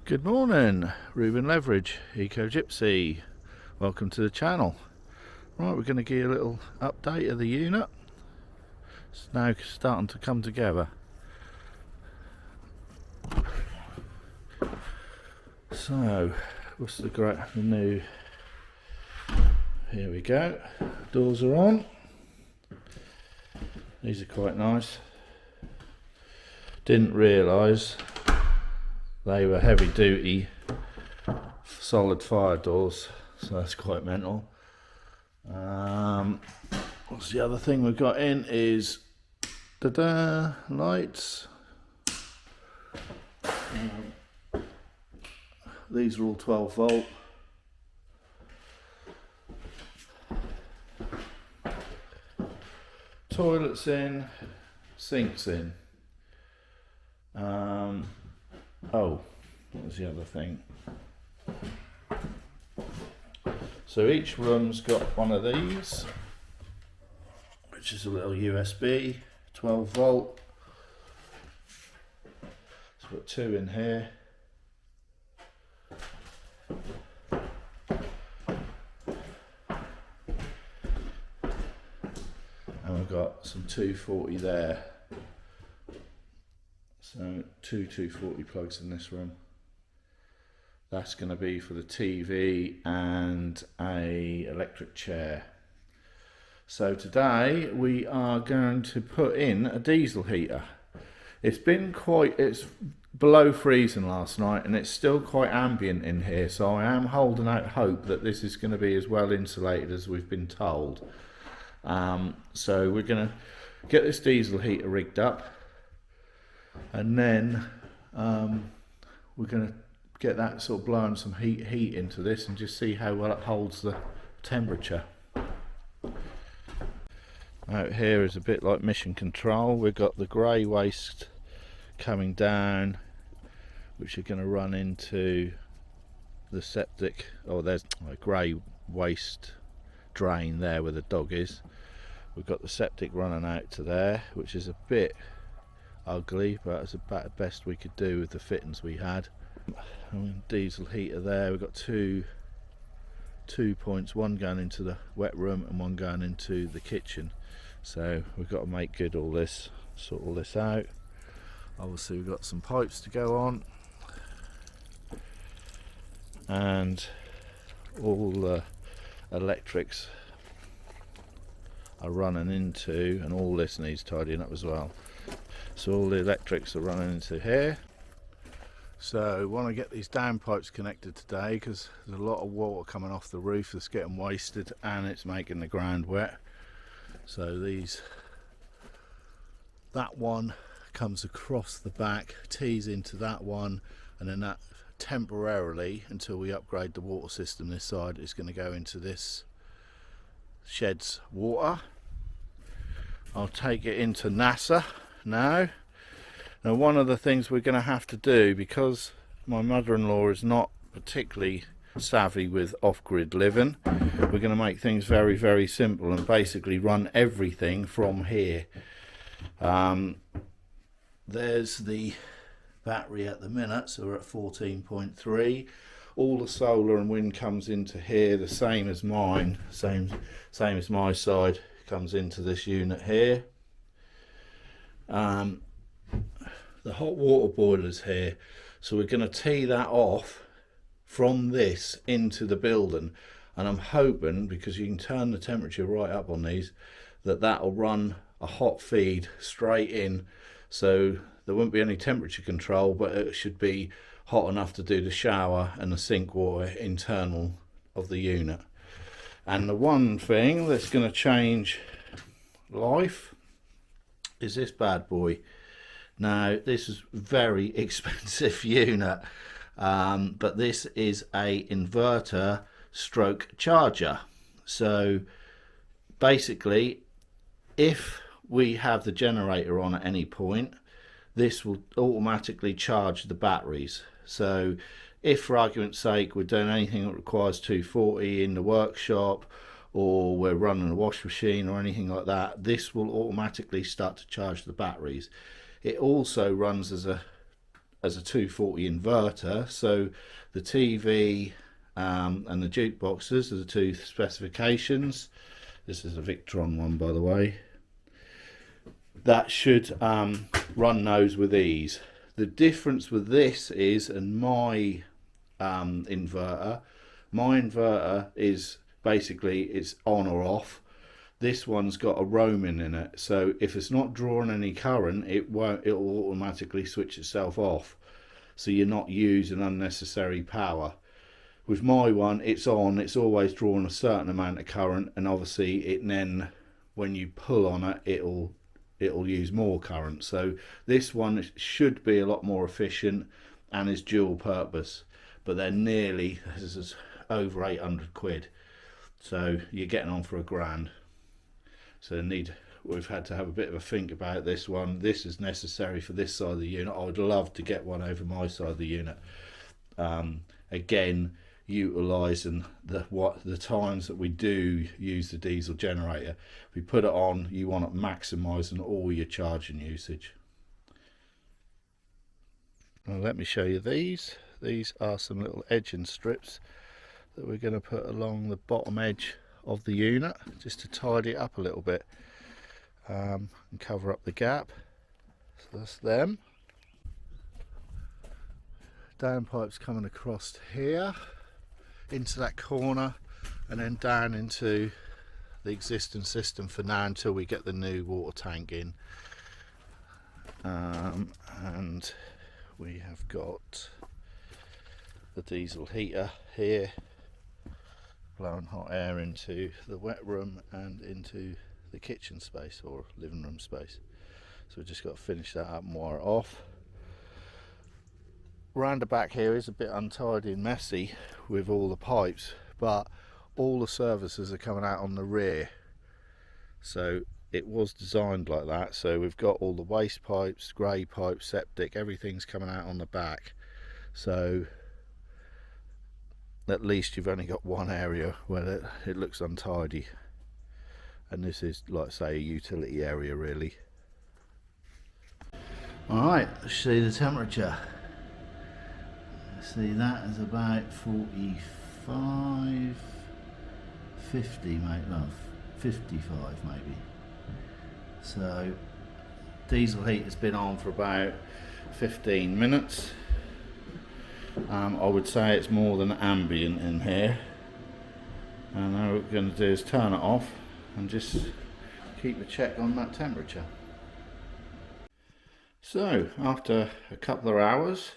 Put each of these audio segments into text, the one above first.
Good morning, Ruben Leverage, Eco Gypsy. Welcome to the channel. Right, we're going to give you a little update of the unit. It's now starting to come together. So, what's the new? Here we go. Doors are on. These are quite nice. Didn't realise they were heavy duty solid fire doors, so that's quite mental. What's the other thing we've got in is lights. These are all 12 volt. Toilets in, sinks in. Oh, what was the other thing? So each room's got one of these, which is a little USB, 12 volt. So we've got two in here. And we've got some 240 there. So two 240 plugs in this room. That's going to be for the TV and a electric chair. So today we are going to put in a diesel heater. It's below freezing last night and it's still quite ambient in here, so I am holding out hope that this is going to be as well insulated as we've been told. So we're going to get this diesel heater rigged up, and then we're going to get that sort of blowing some heat into this and just see how well it holds the temperature. Out here is a bit like mission control. We've got the grey waste coming down, which are going to run into the septic. Oh, there's a grey waste drain there where the dog is. We've got the septic running out to there, which is a bit ugly, but it's about the best we could do with the fittings we had. Diesel heater there. We've got two points, one going into the wet room and one going into the kitchen. So we've got to make good all this, sort all this out. Obviously we've got some pipes to go on, and all the electrics are running into, and all this needs tidying up as well. So all the electrics are running into here. So I want to get these downpipes connected today because there's a lot of water coming off the roof that's getting wasted and it's making the ground wet. So that one comes across the back, tees into that one, and then that temporarily, until we upgrade the water system this side, is going to go into this shed's water. I'll take it into NASA now. Now, one of the things we're going to have to do, because my mother-in-law is not particularly savvy with off-grid living, we're going to make things very, very simple and basically run everything from here. There's the battery at the minute, so we're at 14.3. All the solar and wind comes into here, the same as mine, same as my side comes into this unit here. The hot water boiler's here, so we're going to tee that off from this into the building, and I'm hoping, because you can turn the temperature right up on these, that'll run a hot feed straight in, so there won't be any temperature control, but it should be hot enough to do the shower and the sink water internal of the unit. And the one thing that's going to change life is this bad boy. Now, this is a very expensive unit, but this is a inverter stroke charger. So basically, if we have the generator on at any point, this will automatically charge the batteries. So if, for argument's sake, we're doing anything that requires 240 in the workshop, or we're running a wash machine or anything like that, this will automatically start to charge the batteries. It also runs as a as a 240 inverter, so the TV and the jukeboxes are the two specifications. This is a Victron one, by the way. That should run those with ease. The difference with this is, and my inverter is basically it's on or off. This one's got a roaming in it, so if it's not drawing any current, it'll automatically switch itself off, so you're not using unnecessary power. With my one, it's on, it's always drawing a certain amount of current, and obviously it then, when you pull on it, it'll use more current. So this one should be a lot more efficient and is dual purpose, but they're nearly, this is over 800 quid, so you're getting on for £1,000. So we've had to have a bit of a think about this one. This is necessary for this side of the unit. I would love to get one over my side of the unit. Again, utilising the times that we do use the diesel generator. If we put it on, you want it maximising all your charging usage. Well, let me show you these. These are some little edging strips that we're going to put along the bottom edge of the unit, just to tidy it up a little bit and cover up the gap. So that's them. Downpipes coming across here into that corner, and then down into the existing system for now until we get the new water tank in. And we have got the diesel heater here, blowing hot air into the wet room and into the kitchen space or living room space. So we've just got to finish that up and wire it off. Round the back here is a bit untidy and messy with all the pipes, but all the services are coming out on the rear, so it was designed like that. So we've got all the waste pipes, grey pipes, septic, everything's coming out on the back, so at least you've only got one area where it looks untidy, and this is, like I say, a utility area really. Alright, let's see the temperature. See, that is about 45, 50 maybe, well, 55 maybe. So diesel heat has been on for about 15 minutes. I would say it's more than ambient in here, and now what we're going to do is turn it off and just keep a check on that temperature. So after a couple of hours,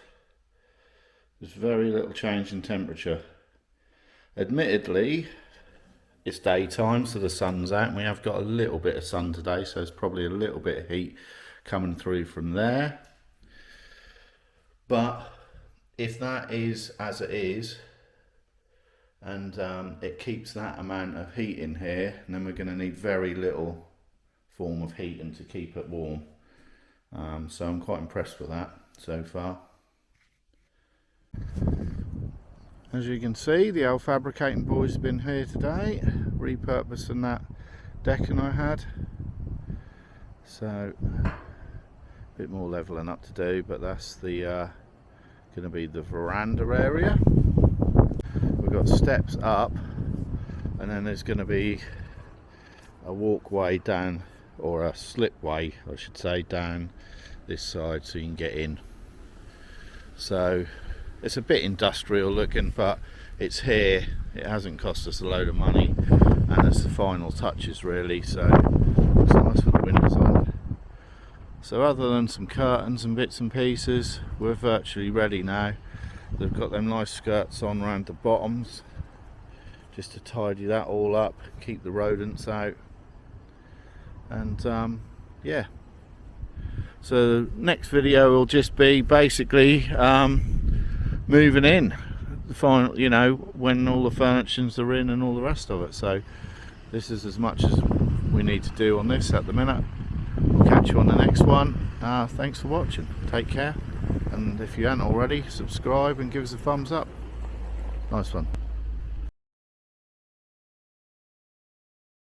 there's very little change in temperature. Admittedly, it's daytime, so the sun's out, and we have got a little bit of sun today, so there's probably a little bit of heat coming through from there. But if that is as it is, and it keeps that amount of heat in here, and then we're going to need very little form of heating to keep it warm. So I'm quite impressed with that so far. As you can see, the old fabricating boys have been here today, repurposing that decking I had. So a bit more levelling up to do, but that's the going to be the veranda area. We've got steps up, and then there's going to be a walkway down, or a slipway I should say, down this side so you can get in. So it's a bit industrial looking, but it's here, it hasn't cost us a load of money, and it's the final touches really, so it's nice with the windows on. So other than some curtains and bits and pieces, we're virtually ready now. They've got them nice skirts on around the bottoms, just to tidy that all up, keep the rodents out, and yeah. So next video will just be basically moving in the final, you know, when all the furnishings are in and all the rest of it. So this is as much as we need to do on this at the minute. We'll catch you on the next one. Thanks for watching, take care, and if you haven't already, subscribe and give us a thumbs up. Nice one.